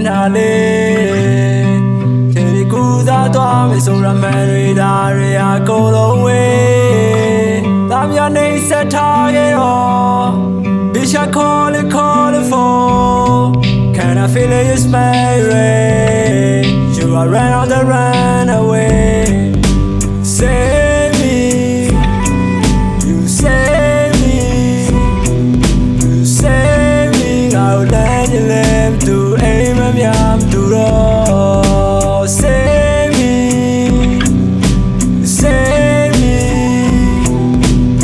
nale Teri kuza toa me sora meri dari ako lowe Tamya nei se tage ro Bisha call it for Can I feel it, you smell it You are run away Save me You save me You save me I'll let you live to aim and yam to roll Save me You save me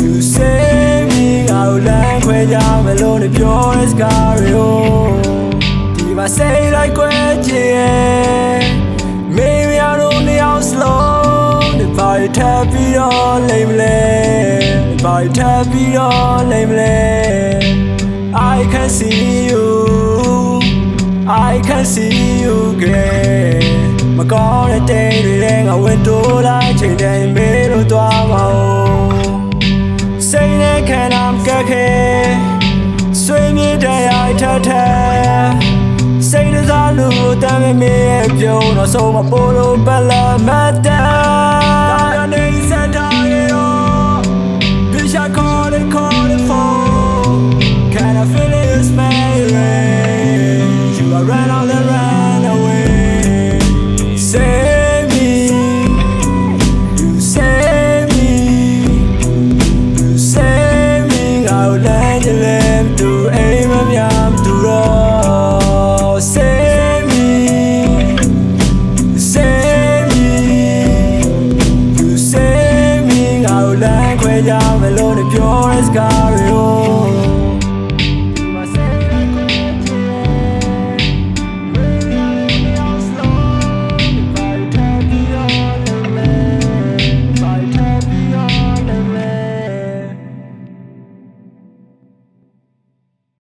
You save me I'll let you yam alone if you're scary If I say like maybe I don't need how slow If I tap it on lame If I tap it on lame I can see you I can see you again My God a day ring I went to like change day made to drama Say that can I'm kake Swing me day I tell Say this all new, damn me if you know so my polo bella matter. Your name said Bitch I call it for. Can I feel it, you smell it? You are run away. Save me, you save me, you save me. I'll let you live to aim and yam to roll. Save me, save me, you save me. I'll let you alone if you're a scar.